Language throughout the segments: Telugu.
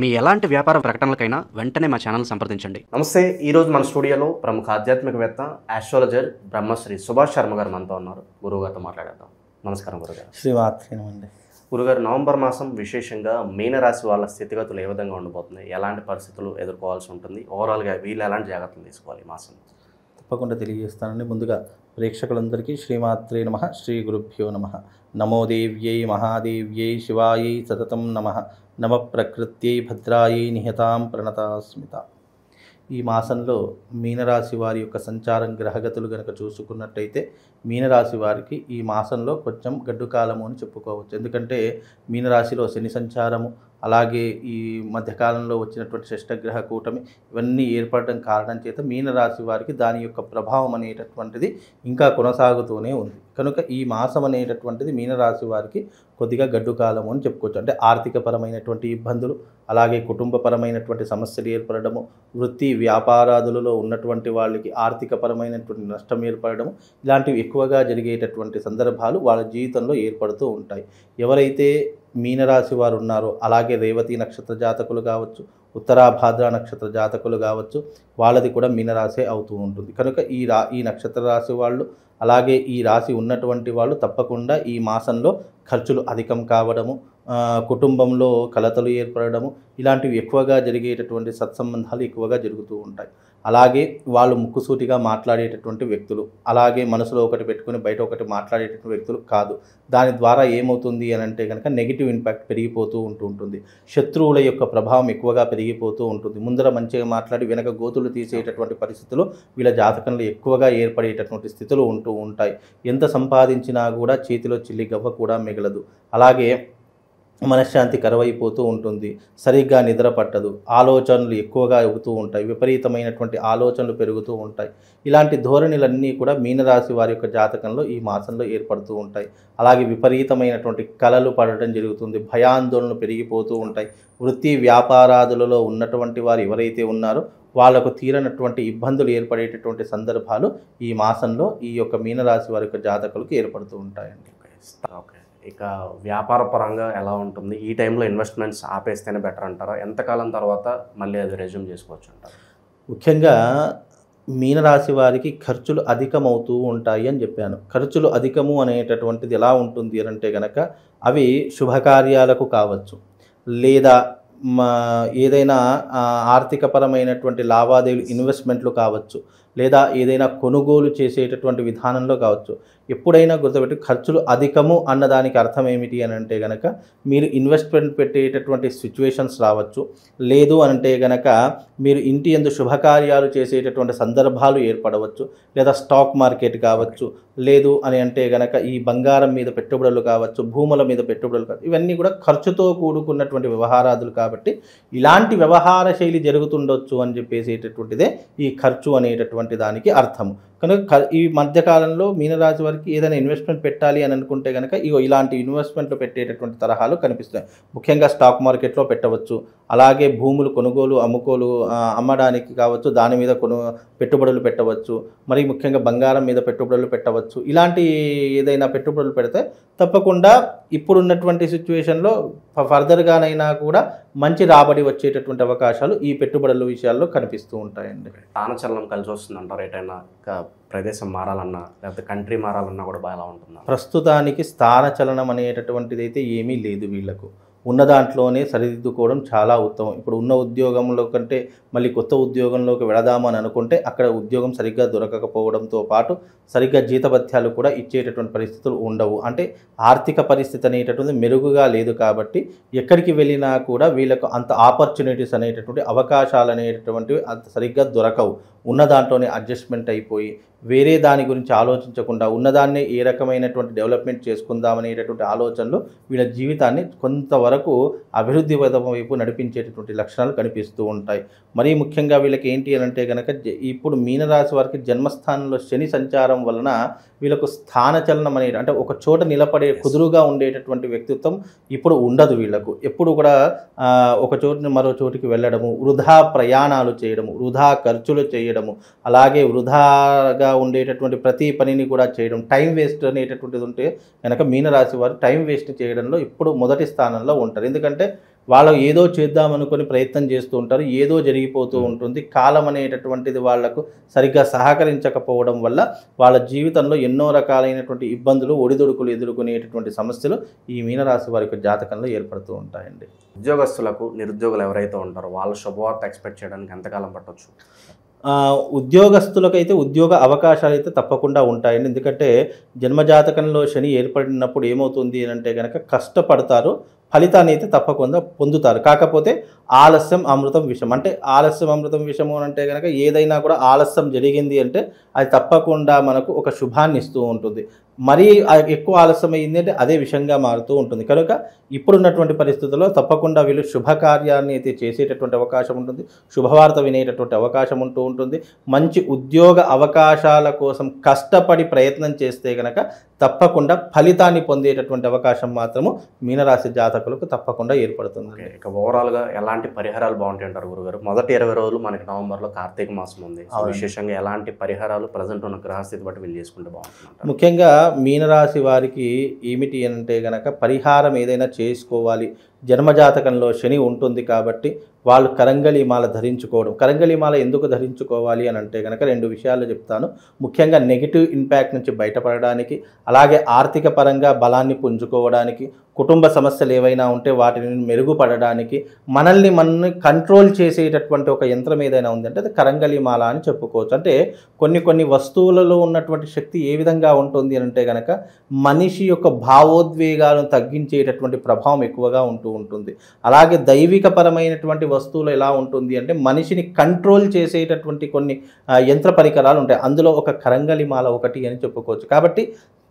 మీ ఎలాంటి వ్యాపార ప్రకటనలకైనా వెంటనే మా ఛానల్ సంప్రదించండి. నమస్తే. ఈరోజు మన స్టూడియోలో ప్రముఖ ఆధ్యాత్మికవేత్త ఆస్ట్రాలజర్ బ్రహ్మశ్రీ సుభాష్ శర్మ గారు మనతో ఉన్నారు. గురువుగారితో మాట్లాడేద్దాం. నమస్కారం గురుగారు. శ్రీమాత్రేనండి. గురుగారు, నవంబర్ మాసం విశేషంగా మీనరాశి వాళ్ళ స్థితిగతులు ఏ విధంగా ఉండబోతున్నాయి, ఎలాంటి పరిస్థితులు ఎదుర్కోవాల్సి ఉంటుంది, ఓవరాల్గా వీళ్ళు ఎలాంటి జాగ్రత్తలు తీసుకోవాలి ఈ మాసం? తప్పకుండా తెలియజేస్తానండి. ముందుగా ప్రేక్షకులందరికీ శ్రీమాత్రే నమః, శ్రీ గురుభ్యో నమః. నమో దేవ్యై మహాదేవ్యై శివాయై సతతం నమః. నమ ప్రకృత్యై భద్రాయై నిహతాం ప్రణతాస్మిత. ఈ మాసంలో మీనరాశి వారి యొక్క సంచారం గ్రహగతులు కనుక చూసుకున్నట్టయితే మీనరాశి వారికి ఈ మాసంలో కొంచెం గడ్డు కాలము అని చెప్పుకోవచ్చు. ఎందుకంటే మీనరాశిలో శని సంచారము, అలాగే ఈ మధ్యకాలంలో వచ్చినటువంటి షష్టగ్రహ కూటమి ఇవన్నీ ఏర్పడడం కారణం చేత మీనరాశి వారికి దాని యొక్క ప్రభావం అనేటటువంటిది ఇంకా కొనసాగుతూనే ఉంది. కనుక ఈ మాసం అనేటటువంటిది మీనరాశి వారికి కొద్దిగా గడ్డు కాలము అని చెప్పుకోవచ్చు. అంటే ఆర్థికపరమైనటువంటి ఇబ్బందులు, అలాగే కుటుంబపరమైనటువంటి సమస్యలు ఏర్పడము, వృత్తి వ్యాపారాదులలో ఉన్నటువంటి వాళ్ళకి ఆర్థికపరమైనటువంటి నష్టం ఏర్పడము, ఇలాంటివి ఎక్కువగా జరిగేటటువంటి సందర్భాలు వాళ్ళ జీవితంలో ఏర్పడుతూ ఉంటాయి. ఎవరైతే మీనరాశి వారు ఉన్నారో, అలాగే రేవతి నక్షత్ర జాతకులు కావచ్చు, ఉత్తరాభాద్ర నక్షత్ర జాతకులు కావచ్చు, వాళ్ళది కూడా మీనరాశి అవుతూ ఉంటుంది. కనుక ఈ నక్షత్ర రాశి వాళ్ళు, అలాగే ఈ రాశి ఉన్నటువంటి వాళ్ళు తప్పకుండా ఈ మాసంలో ఖర్చులు అధికం కావడము, కుటుంబంలో కలతలు ఏర్పడము, ఇలాంటివి ఎక్కువగా జరిగేటటువంటి సత్సంబంధాలు ఎక్కువగా జరుగుతూ ఉంటాయి. అలాగే వాళ్ళు ముక్కుసూటిగా మాట్లాడేటటువంటి వ్యక్తులు, అలాగే మనసులో ఒకటి పెట్టుకుని బయట ఒకటి మాట్లాడేటటువంటి వ్యక్తులు కాదు. దాని ద్వారా ఏమవుతుంది అని అంటే కనుక నెగిటివ్ ఇంపాక్ట్ పెరిగిపోతూ ఉంటుంది. శత్రువుల యొక్క ప్రభావం ఎక్కువగా పెరిగిపోతూ ఉంటుంది. ముందర మంచిగా మాట్లాడి వెనక గోతులు తీసేటటువంటి పరిస్థితులు వీళ్ళ జాతకంలో ఎక్కువగా ఏర్పడేటటువంటి స్థితులు ఉంటూ ఉంటాయి. ఎంత సంపాదించినా కూడా చేతిలో చిల్లి గవ్వ కూడా మిగలదు. అలాగే మనశ్శాంతి కరువైపోతూ ఉంటుంది. సరిగ్గా నిద్ర పట్టదు. ఆలోచనలు ఎక్కువగా అవుతూ ఉంటాయి. విపరీతమైనటువంటి ఆలోచనలు పెరుగుతూ ఉంటాయి. ఇలాంటి ధోరణులన్నీ కూడా మీనరాశి వారి యొక్క జాతకంలో ఈ మాసంలో ఏర్పడుతూ ఉంటాయి. అలాగే విపరీతమైనటువంటి కలలు పడటం జరుగుతుంది. భయాందోళనలు పెరిగిపోతూ ఉంటాయి. వృత్తి వ్యాపారాదులలో ఉన్నటువంటి వారు ఎవరైతే ఉన్నారో వాళ్లకు తీరనటువంటి ఇబ్బందులు ఏర్పడేటటువంటి సందర్భాలు ఈ మాసంలో ఈ యొక్క మీనరాశి వారి యొక్క జాతకులకు ఏర్పడుతూ ఉంటాయండి. ఓకే. ఇక వ్యాపార పరంగా ఎలా ఉంటుంది? ఈ టైంలో ఇన్వెస్ట్మెంట్స్ ఆపేస్తేనే బెటర్ అంటారా? ఎంతకాలం తర్వాత మళ్ళీ అది రెజ్యూమ్ చేసుకోవచ్చు అంటారు? ముఖ్యంగా మీనరాశి వారికి ఖర్చులు అధికమవుతూ ఉంటాయి అని చెప్పాను. ఖర్చులు అధికము అనేటటువంటిది ఎలా ఉంటుంది అంటే కనుక అవి శుభకార్యాలకు కావచ్చు, లేదా ఏదైనా ఆర్థికపరమైనటువంటి లావాదేవీలు ఇన్వెస్ట్మెంట్లు కావచ్చు, లేదా ఏదైనా కొనుగోలు చేసేటటువంటి విధానంలో కావచ్చు. ఎప్పుడైనా గుర్తుపెట్టి ఖర్చులు అధికము అన్నదానికి అర్థం ఏమిటి అని అంటే కనుక మీరు ఇన్వెస్ట్మెంట్ పెట్టేటటువంటి సిచ్యువేషన్స్ రావచ్చు, లేదు అంటే కనుక మీరు ఇంటి యందు శుభకార్యాలు చేసేటటువంటి సందర్భాలు ఏర్పడవచ్చు, లేదా స్టాక్ మార్కెట్ కావచ్చు, లేదు అని అంటే కనుక ఈ బంగారం మీద పెట్టుబడులు కావచ్చు, భూముల మీద పెట్టుబడులు కావచ్చు. ఇవన్నీ కూడా ఖర్చుతో కూడుకున్నటువంటి వ్యవహారాదులు కాబట్టి ఇలాంటి వ్యవహార శైలి జరుగుతుండొచ్చు అని చెప్పేసేటటువంటిదే ఈ ఖర్చు అనేటటువంటి దానికి అర్థము. కనుక ఈ మధ్యకాలంలో మీనరాశి వారికి ఏదైనా ఇన్వెస్ట్మెంట్ పెట్టాలి అని అనుకుంటే కనుక ఇలాంటి ఇన్వెస్ట్మెంట్లు పెట్టేటటువంటి తరహాలు కనిపిస్తాయి. ముఖ్యంగా స్టాక్ మార్కెట్లో పెట్టవచ్చు, అలాగే భూములు కొనుగోలు అమ్మడానికి కావచ్చు, దాని మీద పెట్టుబడులు పెట్టవచ్చు, మరి ముఖ్యంగా బంగారం మీద పెట్టుబడులు పెట్టవచ్చు. ఇలాంటి ఏదైనా పెట్టుబడులు పెడితే తప్పకుండా ఇప్పుడున్నటువంటి సిచ్యువేషన్లో ఫర్దర్గానైనా కూడా మంచి రాబడి వచ్చేటటువంటి అవకాశాలు ఈ పెట్టుబడుల విషయాల్లో కనిపిస్తూ ఉంటాయండి. స్థానచలనం కలిసి వస్తుందంటారు? ఎటైనా ప్రదేశం మారాలన్నా, లేకపోతే కంట్రీ మారాలన్నా కూడా బాగా ఉంటుందా? ప్రస్తుతానికి స్థానచలనం అనేటటువంటిది అయితే ఏమీ లేదు. వీళ్లకు ఉన్న దాంట్లోనే సరిదిద్దుకోవడం చాలా ఉత్తమం. ఇప్పుడు ఉన్న ఉద్యోగంలో కంటే మళ్ళీ కొత్త ఉద్యోగంలోకి వెళదామని అనుకుంటే అక్కడ ఉద్యోగం సరిగ్గా దొరకకపోవడంతో పాటు సరిగ్గా జీతభత్యాలు కూడా ఇచ్చేటటువంటి పరిస్థితులు ఉండవు. అంటే ఆర్థిక పరిస్థితి అనేటటువంటి మెరుగుగా లేదు కాబట్టి ఎక్కడికి వెళ్ళినా కూడా వీళ్ళకు అంత ఆపర్చునిటీస్ అనేటటువంటి అవకాశాలు అనేటటువంటివి అంత సరిగ్గా దొరకవు. ఉన్న దాంట్లోనే అడ్జస్ట్మెంట్ అయిపోయి వేరే దాని గురించి ఆలోచించకుండా ఉన్నదాన్నే ఏ రకమైనటువంటి డెవలప్మెంట్ చేసుకుందామనేటటువంటి ఆలోచనలు వీళ్ళ జీవితాన్ని కొంతవరకు అభివృద్ధి వైపు నడిపించేటటువంటి లక్షణాలు కనిపిస్తూ ఉంటాయి. మరీ ముఖ్యంగా వీళ్ళకి ఏంటి అని అంటే కనుక ఇప్పుడు మీనరాశి వారికి జన్మస్థానంలో శని సంచారం వలన వీళ్ళకు స్థానచలనం అనేది, అంటే ఒక చోట నిలబడే కుదురుగా ఉండేటటువంటి వ్యక్తిత్వం ఇప్పుడు ఉండదు. వీళ్ళకు ఎప్పుడు కూడా ఒక చోటుని మరో చోటికి వెళ్ళడము, వృధా ప్రయాణాలు చేయడము, వృధా ఖర్చులు చేయడము, అలాగే వృధాగా ఉండేటటువంటి ప్రతి పనిని కూడా చేయడం, టైం వేస్ట్ అనేటటువంటిది ఉంటే కనుక మీనరాశి వారు టైం వేస్ట్ చేయడంలో ఇప్పుడు మొదటి స్థానంలో ఉంటారు. ఎందుకంటే వాళ్ళు ఏదో చేద్దాం అనుకుని ప్రయత్నం చేస్తూ ఉంటారు, ఏదో జరిగిపోతూ ఉంటుంది. కాలం అనేటటువంటిది వాళ్లకు సరిగ్గా సహకరించకపోవడం వల్ల వాళ్ళ జీవితంలో ఎన్నో రకాలైనటువంటి ఇబ్బందులు, ఒడిదుడుకులు ఎదుర్కొనేటటువంటి సమస్యలు ఈ మీనరాశి వారి యొక్క జాతకంలో ఏర్పడుతూ ఉంటాయండి. ఉద్యోగస్తులకు, నిరుద్యోగులు ఎవరైతే ఉంటారో వాళ్ళ శుభవార్త ఎక్స్పెక్ట్ చేయడానికి ఎంతకాలం పట్టొచ్చు? ఉద్యోగస్తులకైతే ఉద్యోగ అవకాశాలు అయితే తప్పకుండా ఉంటాయండి. ఎందుకంటే జన్మజాతకంలో శని ఏర్పడినప్పుడు ఏమవుతుంది అంటే కనుక కష్టపడతారు, ఫలితాన్ని అయితే తప్పకుండా పొందుతారు. కాకపోతే ఆలస్యం అమృతం విషం, అంటే ఆలస్యం అమృతం విషము అంటే కనుక ఏదైనా కూడా ఆలస్యం జరిగింది అంటే అది తప్పకుండా మనకు ఒక శుభాన్ని ఇస్తూ ఉంటుంది. మరీ ఎక్కువ ఆలస్యం అయింది అంటే అదే విషయంగా మారుతూ ఉంటుంది. కనుక ఇప్పుడున్నటువంటి పరిస్థితుల్లో తప్పకుండా వీళ్ళు శుభకార్యాన్ని అయితే చేసేటటువంటి అవకాశం ఉంటుంది, శుభవార్త వినేటటువంటి అవకాశం ఉంటూ ఉంటుంది. మంచి ఉద్యోగ అవకాశాల కోసం కష్టపడి ప్రయత్నం చేస్తే కనుక తప్పకుండా ఫలితాన్ని పొందేటటువంటి అవకాశం మాత్రము మీనరాశి జాతకులకు తప్పకుండా ఏర్పడుతుంది. ఇక ఓవరాల్గా ఎలాంటి పరిహారాలు బాగుంటాయి అంటారు గురుగారు? మొదటి 20 రోజులు మనకి నవంబర్లో కార్తీక మాసం ఉంది. విశేషంగా ఎలాంటి పరిహారాలు ప్రజెంట్ ఉన్న గ్రహస్థితి బట్టి వీళ్ళు చేసుకుంటే బాగుంటుంది? ముఖ్యంగా మీనరాశి వారికి ఏమిటి అంటే గనక పరిహారం ఏదైనా చేసుకోవాలి. జన్మజాతకంలో శని ఉంటుంది కాబట్టి వాళ్ళు కరంగలి మాల ధరించుకోవడం. కరంగలి మాల ఎందుకు ధరించుకోవాలి అని అంటే కనుక 2 విషయాలు చెప్తాను. ముఖ్యంగా నెగిటివ్ ఇంపాక్ట్ నుంచి బయటపడడానికి, అలాగే ఆర్థిక పరంగా బలాన్ని పుంజుకోవడానికి, కుటుంబ సమస్యలు ఏవైనా ఉంటే వాటిని మెరుగుపడడానికి, మనల్ని కంట్రోల్ చేసేటటువంటి ఒక యంత్రం ఏదైనా ఉందంటే అది కరంగలి మాల అని చెప్పుకోవచ్చు. అంటే కొన్ని వస్తువులలో ఉన్నటువంటి శక్తి ఏ విధంగా ఉంటుంది అంటే కనుక మనిషి యొక్క భావోద్వేగాలను తగ్గించేటటువంటి ప్రభావం ఎక్కువగా ఉంటుంది. అలాగే దైవికపరమైనటువంటి వస్తువులు ఎలా ఉంటుంది అంటే మనిషిని కంట్రోల్ చేసేటటువంటి కొన్ని యంత్ర పరికరాలు ఉంటాయి. అందులో ఒక కరంగలి మాల ఒకటి అని చెప్పుకోవచ్చు. కాబట్టి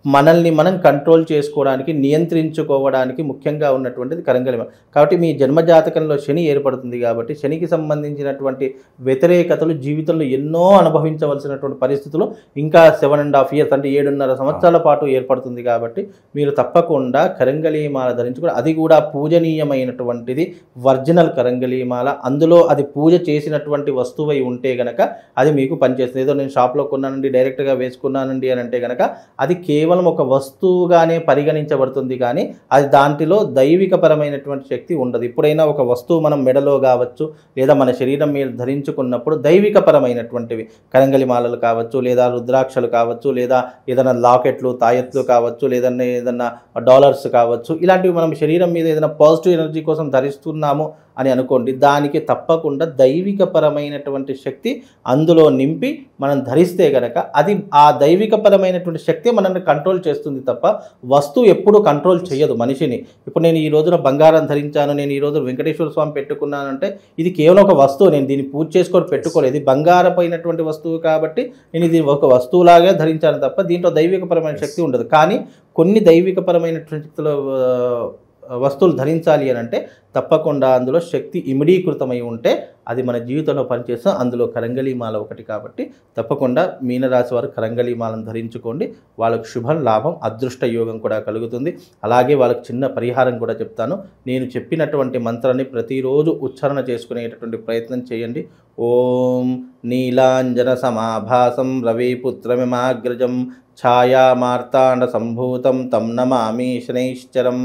మనల్ని మనం కంట్రోల్ చేసుకోవడానికి, నియంత్రించుకోవడానికి ముఖ్యంగా ఉన్నటువంటిది కరంగలి మాల. కాబట్టి మీ జన్మజాతకంలో శని ఏర్పడుతుంది కాబట్టి శనికి సంబంధించినటువంటి వ్యతిరేకతలు జీవితంలో ఎన్నో అనుభవించవలసినటువంటి పరిస్థితులు ఇంకా 7.5 years అంటే 7.5 సంవత్సరాల పాటు ఏర్పడుతుంది. కాబట్టి మీరు తప్పకుండా కరంగలి మాల ధరించుకుని, అది కూడా పూజనీయమైనటువంటిది ఒరిజినల్ కరంగలి మాల, అందులో అది పూజ చేసినటువంటి వస్తువై ఉంటే గనక అది మీకు పనిచేస్తుంది. ఏదో నేను షాప్లో కొన్నానండి, డైరెక్ట్గా వేసుకున్నానండి అని అంటే కనుక అది కేవలం ఒక వస్తువుగానే పరిగణించబడుతుంది, కానీ అది దాంట్లో దైవికపరమైనటువంటి శక్తి ఉండదు. ఇప్పుడైనా ఒక వస్తువు మనం మెడలో కావచ్చు లేదా మన శరీరం మీద ధరించుకున్నప్పుడు దైవికపరమైనటువంటివి కరంగలి మాలలు కావచ్చు, లేదా రుద్రాక్షలు కావచ్చు, లేదా ఏదైనా లాకెట్లు, తాయెత్తులు కావచ్చు, లేదన్నా ఏదన్నా డాలర్స్ కావచ్చు, ఇలాంటివి మనం శరీరం మీద ఏదైనా పాజిటివ్ ఎనర్జీ కోసం ధరిస్తున్నాము అని అనుకోండి, దానికి తప్పకుండా దైవికపరమైనటువంటి శక్తి అందులో నింపి మనం ధరిస్తే కనుక అది ఆ దైవికపరమైనటువంటి శక్తి మనల్ని కంట్రోల్ చేస్తుంది తప్ప వస్తువు ఎప్పుడూ కంట్రోల్ చేయదు మనిషిని. ఇప్పుడు నేను ఈ రోజున బంగారం ధరించాను, నేను ఈ రోజు వెంకటేశ్వర స్వామి పెట్టుకున్నానంటే ఇది కేవలం ఒక వస్తువు, నేను దీన్ని పూజ చేసుకొని పెట్టుకోలేదు. ఇది బంగారపైనటువంటి వస్తువు కాబట్టి నేను ఇది ఒక వస్తువులాగే ధరించాను తప్ప దీంట్లో దైవికపరమైన శక్తి ఉండదు. కానీ కొన్ని దైవికపరమైనటువంటి వస్తువులు ధరించాలి అని అంటే తప్పకుండా అందులో శక్తి ఇమిడీకృతమై ఉంటే అది మన జీవితంలో పనిచేస్తాం. అందులో కరంగలి మాల ఒకటి కాబట్టి తప్పకుండా మీనరాశి వారు కరంగలి మాలను ధరించుకోండి. వాళ్ళకు శుభం, లాభం, అదృష్ట యోగం కూడా కలుగుతుంది. అలాగే వాళ్ళకి చిన్న పరిహారం కూడా చెప్తాను. నేను చెప్పినటువంటి మంత్రాన్ని ప్రతిరోజు ఉచ్చారణ చేసుకునేటటువంటి ప్రయత్నం చేయండి. ఓం నీలాంజన సమాభాసం రవిపుత్రమిమాగ్రజం ఛాయా మార్తాండ సంభూతం తం నమామి శనైశ్చరం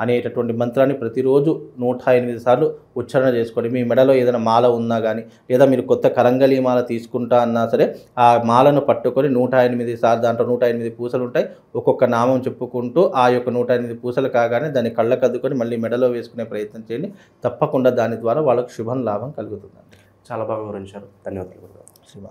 అనేటటువంటి మంత్రాన్ని ప్రతిరోజు 108 సార్లు ఉచ్చారణ చేసుకోండి. మీ మెడలో ఏదైనా మాల ఉన్నా కానీ, లేదా మీరు కొత్త కరంగలి మాల తీసుకుంటా అన్నా సరే ఆ మాలను పట్టుకొని 108 సార్లు, దాంట్లో 108 పూసలు ఉంటాయి, ఒక్కొక్క నామం చెప్పుకుంటూ ఆ యొక్క 108 పూసలు కాగానే దాన్ని కళ్ళకద్దుకొని మళ్ళీ మెడలో వేసుకునే ప్రయత్నం చేయండి. తప్పకుండా దాని ద్వారా వాళ్ళకు శుభం, లాభం కలుగుతుందండి. చాలా బాగా వివరించారు. ధన్యవాదాలు. శుభ